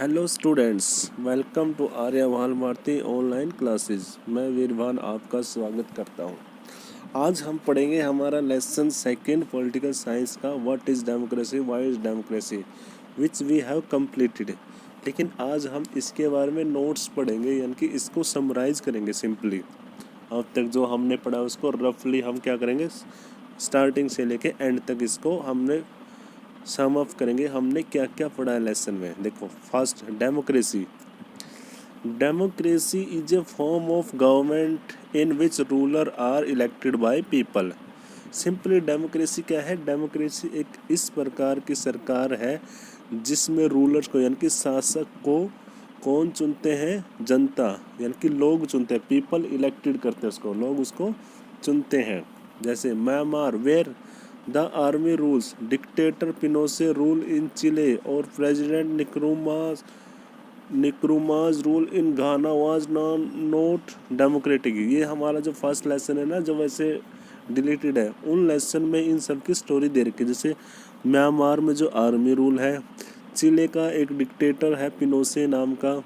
Hello students, welcome to Arya Bharti online classes. मैं वीरभान आपका स्वागत करता हूं। आज हम पढ़ेंगे हमारा लेसन सेकंड पॉलिटिकल साइंस का what is democracy, why is democracy, which we have completed. लेकिन आज हम इसके बारे में नोट्स पढ़ेंगे, यानी कि इसको समराइज़ करेंगे सिंपली। अब तक जो हमने पढ़ा उसको रफली हम क्या करेंगे, स्टार्टिंग से लेके एंड तक इसको हमने सम अप करेंगे। हमने क्या क्या पढ़ा है लेसन में। देखो, first democracy. Democracy is a form of government in which ruler are elected by people. Simply democracy क्या है? डेमोक्रेसी एक इस प्रकार की सरकार है जिसमें रूलर्स को यानी कि शासक को कौन चुनते हैं? जनता, यानी कि लोग चुनते हैं। पीपल इलेक्टेड करते हैं उसको, लोग उसको चुनते हैं। जैसे Myanmar where the army rules, dictator Pinochet rule in Chile और president Nkrumah's rule in Ghana was not democratic. ये हमारा जो फर्स्ट लेसन है ना, जो वैसे डिलीटेड है, उन लेसन में इन सब की स्टोरी दे रखी है। जैसे म्यांमार में जो आर्मी रूल है, चिले का एक डिक्टेटर है पिनोशे नाम का,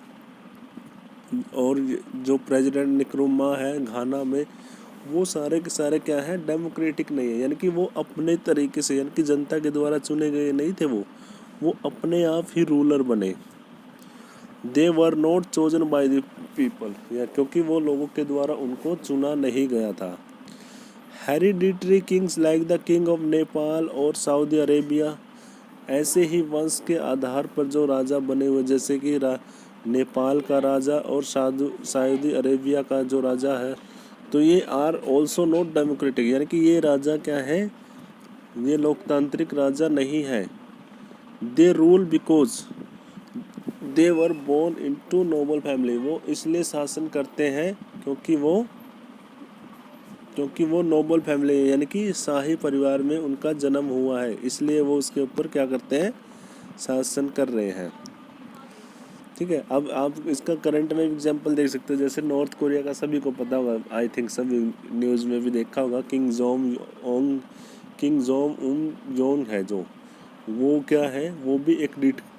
और जो प्रेसिडेंट निक्रूमा है घाना में, वो सारे के सारे क्या है? डेमोक्रेटिक नहीं है। यानी कि वो अपने तरीके से, यानी कि जनता के द्वारा चुने गए नहीं थे, वो अपने आप ही रूलर बने। They were not chosen by the people, या क्योंकि वो लोगों के द्वारा उनको चुना नहीं गया था। Hereditary Kings like the king of Nepal और सऊदी अरेबिया, ऐसे ही वंश के आधार पर जो राजा बने हुए, जैसे कि नेपाल का राजा और सऊदी अरेबिया का जो राजा है, तो ये आर ऑल्सो नॉट डेमोक्रेटिक। यानी कि ये राजा क्या है? ये लोकतांत्रिक राजा नहीं है। They rule because they were born into noble family, वो इसलिए शासन करते हैं क्योंकि वो नोबल फैमिली है, यानी कि शाही परिवार में उनका जन्म हुआ है, इसलिए वो उसके ऊपर क्या करते हैं? शासन कर रहे हैं। ठीक है। अब आप इसका करंट में एग्जांपल देख सकते हो। जैसे नॉर्थ कोरिया का सभी को पता होगा, आई थिंक सभी न्यूज़ में भी देखा होगा, किंग जोंग उन जोंग है जो, वो क्या है? वो भी एक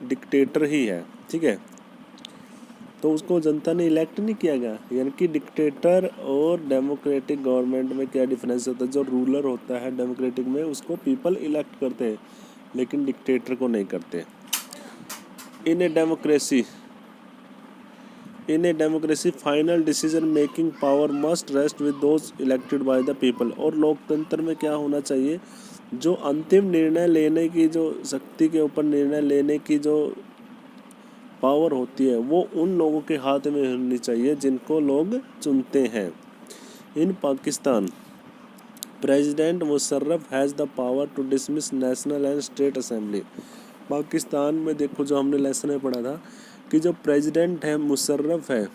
डिक्टेटर ही है। ठीक है। तो उसको जनता ने इलेक्ट नहीं किया गया। यानी कि डिक्टेटर और डेमोक्रेटिक गवर्नमेंट में क्या डिफरेंस होता है? जो रूलर होता है डेमोक्रेटिक में, उसको पीपल इलेक्ट करते हैं, लेकिन डिक्टेटर को नहीं करते। In a democracy final decision making power must rest with those elected by the people. और लोकतंत्र में क्या होना चाहिए? जो अंतिम निर्णय लेने की जो शक्ति के ऊपर, निर्णय लेने की जो पावर होती है, वो उन लोगों के हाथ में होनी चाहिए जिनको लोग चुनते हैं। In Pakistan, president Musharraf has the power to dismiss national and state assembly. Pakistan में देखो, जो हमने लेसन में पढ़ा था कि जो प्रेसिडेंट है मुशर्रफ है,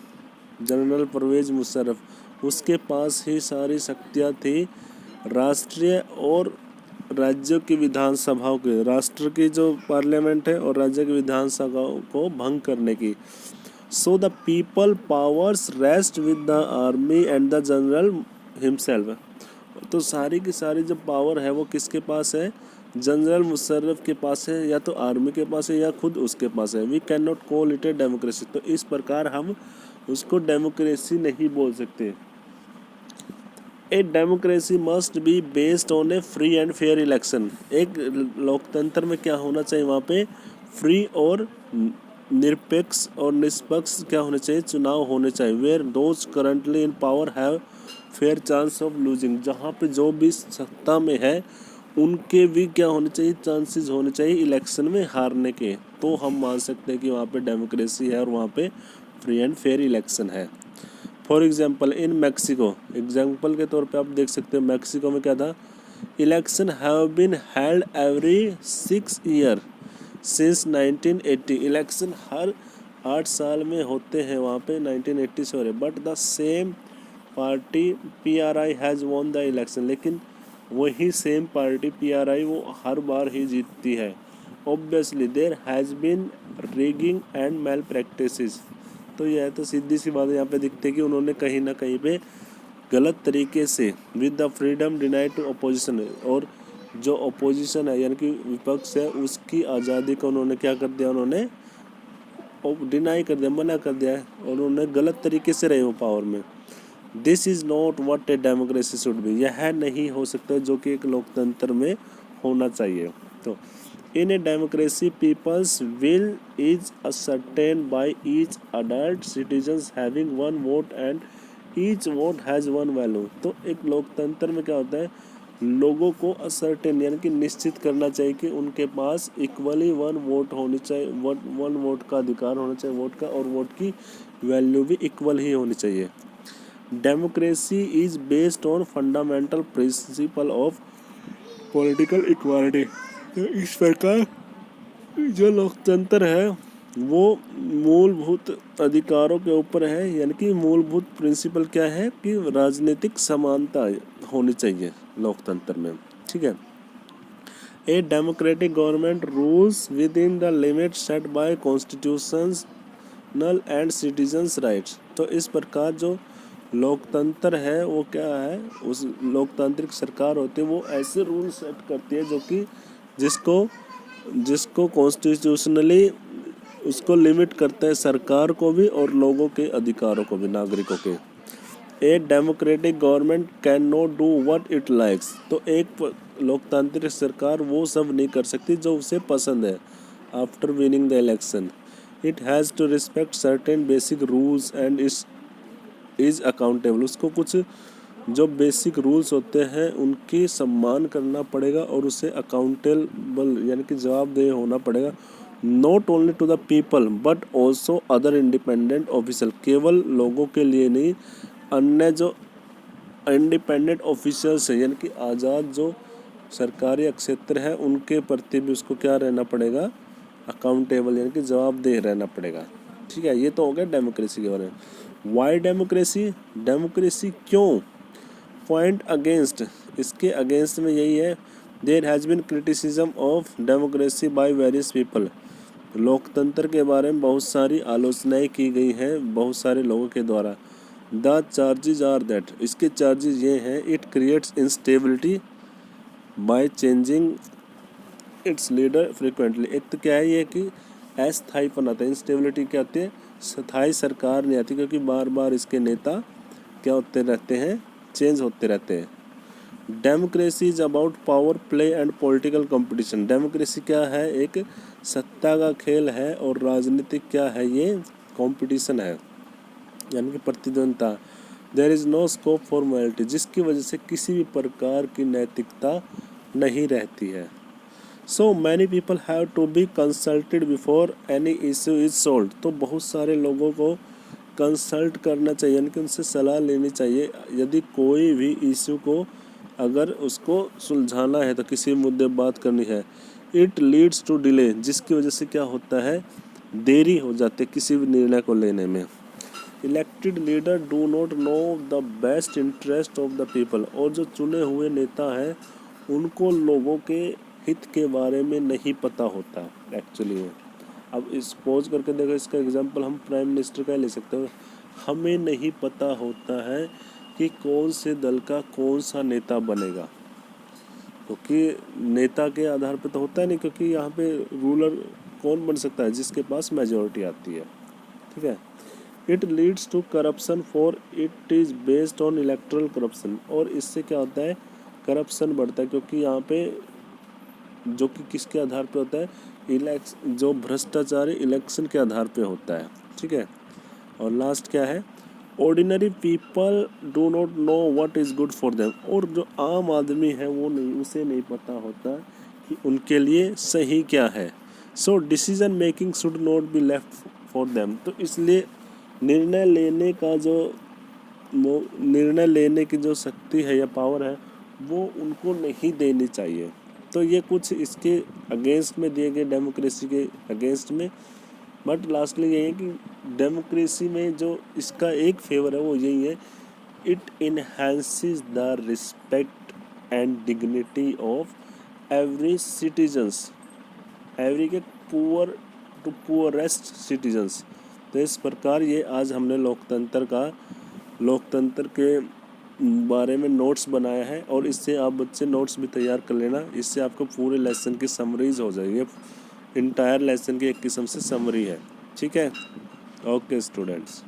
जनरल परवेज मुशर्रफ, उसके पास ही सारी शक्तियाँ थी राष्ट्रीय और राज्यों की विधानसभाओं के, राष्ट्र की जो पार्लियामेंट है और राज्य की विधानसभाओं को भंग करने की। So the people powers rest with the army and the general himself. तो सारी की सारी जो पावर है वो किसके पास है? जनरल मुशर्रफ के पास है, या तो आर्मी के पास है, या खुद उसके पास है। We can not call it a democracy. तो इस प्रकार हम उसको डेमोक्रेसी नहीं बोल सकते। A democracy must be based on a free and fair election. एक लोकतंत्र में क्या होना चाहिए? वहाँ पे फ्री और निरपेक्ष और निष्पक्ष क्या होने चाहिए? चुनाव होने चाहिए। Where those currently in power have fair chance of losing. जहाँ पे जो भी सत्ता में है उनके भी क्या होने चाहिए? चांसेस होने चाहिए इलेक्शन में हारने के। तो हम मान सकते हैं कि वहाँ पे डेमोक्रेसी है और वहाँ पे फ्री एंड फेयर इलेक्शन है। For example in Mexico, example के तौर पे आप देख सकते हो, मैक्सिको में क्या था? Election have been held every 6 year since 1980। Election हर 8 साल में होते हैं वहाँ पे, 1980 से हो रहे। But the same party PRI has won the election. लेकिन वही सेम पार्टी PRI वो हर बार ही जीतती है। Obviously there has been rigging and malpractices. तो यह तो सीधी सी बात है, यहाँ पे दिखते है कि उन्होंने कहीं ना कहीं पे गलत तरीके से with the freedom denied to opposition, और जो अपोजिशन है यानी कि विपक्ष है, उसकी आज़ादी को उन्होंने क्या कर दिया? उन्होंने डिनाई कर दिया, मना कर दिया है और उन्होंने गलत तरीके से रहे वो पावर में। This is not what a democracy should be, यह नहीं हो सकता जो कि एक लोकतंत्र में होना चाहिए। तो in a democracy people's will is ascertain by each adult citizens having one vote and each vote has one value. तो एक लोकतंत्र में क्या होता है, लोगों को असर्टेन यानी कि निश्चित करना चाहिए कि उनके पास इक्वली वन वोट होनी चाहिए, वन वोट का अधिकार होना चाहिए वोट का, और वोट की वैल्यू भी इक्वल ही होनी चाहिए। Democracy is based on fundamental principle of political equality. तो इस प्रकार जो लोकतंत्र है वो मूलभूत अधिकारों के ऊपर है, यानी कि मूलभूत प्रिंसिपल क्या है कि राजनीतिक समानता होनी चाहिए लोकतंत्र में, ठीक है। A democratic government rules within the limit set by constitutional and citizens rights. तो इस प्रकार जो लोकतंत्र है वो क्या है, उस लोकतांत्रिक सरकार होती है वो ऐसे रूल सेट करती है जो कि जिसको कॉन्स्टिट्यूशनली उसको लिमिट करता है, सरकार को भी और लोगों के अधिकारों को भी, नागरिकों के। ए democratic government can not do what it likes. तो एक लोकतांत्रिक सरकार वो सब नहीं कर सकती जो उसे पसंद है। After winning the election it has to respect certain basic rules and is accountable. उसको कुछ जो बेसिक रूल्स होते हैं उनकी सम्मान करना पड़ेगा और उसे अकाउंटेबल यानी कि जवाबदेह होना पड़ेगा। Not only to the people but also other independent official, केवल लोगों के लिए नहीं, अन्य जो इंडिपेंडेंट ऑफिशियल्स हैं यानी कि आज़ाद जो सरकारी क्षेत्र है उनके प्रति भी उसको क्या रहना पड़ेगा, अकाउंटेबल यानी कि जवाबदेह रहना पड़ेगा, ठीक है। ये तो हो गया डेमोक्रेसी के बारे में। वाई डेमोक्रेसी, डेमोक्रेसी क्यों? पॉइंट अगेंस्ट, इसके अगेंस्ट में यही है, there has been criticism of democracy by various people. लोकतंत्र के बारे में बहुत सारी आलोचनाएं की गई हैं बहुत सारे लोगों के द्वारा। द चार्जेज आर दैट, इसके चार्जेज ये हैं, it creates instability by changing it's leader frequently. एक तो क्या है ये कि अस्थायीपन आता है, इंस्टेबिलिटी क्या होती है, स्थायी सरकार नहीं आती क्योंकि बार बार इसके नेता क्या होते रहते हैं, चेंज होते रहते हैं। Democracy is about power play and political competition. Democracy क्या है, एक सत्ता का खेल है और राजनीतिक क्या है, ये कंपटीशन है यानी कि प्रतिद्वंदता। There is no scope for morality, जिसकी वजह से किसी भी प्रकार की नैतिकता नहीं रहती है। So many people have to be consulted before any issue is solve. तो बहुत सारे लोगों को कंसल्ट करना चाहिए यानी कि उनसे सलाह लेनी चाहिए यदि कोई भी इशू को अगर उसको सुलझाना है तो किसी मुद्दे बात करनी है। इट लीड्स टू डिले, जिसकी वजह से क्या होता है, देरी हो जाती है किसी भी निर्णय को लेने में। Elected leader do not know the best interest of the people, और जो चुने हुए नेता हैं उनको लोगों के हित के बारे में नहीं पता होता एक्चुअली में। अब सपोज करके देखो, इसका एग्जांपल हम प्राइम मिनिस्टर का ले सकते हो। हमें नहीं पता होता है कि कौन से दल का कौन सा नेता बनेगा, क्योंकि नेता के आधार पे तो होता है नहीं, क्योंकि यहाँ पे रूलर कौन बन सकता है, जिसके पास मेजॉरिटी आती है, ठीक है। It leads to corruption for it is based on electoral corruption, और इससे क्या होता है, करप्शन बढ़ता है क्योंकि यहाँ पे जो कि किसके आधार पे होता है, जो भ्रष्टाचार इलेक्शन के आधार पे होता है, ठीक है। और लास्ट क्या है, ordinary people do not know what is good for them, और जो आम आदमी है वो नहीं, उसे नहीं पता होता कि उनके लिए सही क्या है। So decision making should not be left for them, तो इसलिए निर्णय लेने की जो शक्ति है या पावर है वो उनको नहीं देनी चाहिए। तो ये कुछ इसके अगेंस्ट में दिए गए डेमोक्रेसी के अगेंस्ट में, बट लास्टली यही है कि डेमोक्रेसी में जो इसका एक फेवर है वो यही है, it enhances the respect and dignity of every citizens, every के पुअर टू पुअरेस्ट सिटीजन्स। तो इस प्रकार ये आज हमने लोकतंत्र के बारे में नोट्स बनाया है, और इससे आप बच्चे नोट्स भी तैयार कर लेना, इससे आपको पूरे लेसन की समरीज हो जाएगी। इंटायर लेसन की एक किस्म से समरी है। ठीक है। Okay students.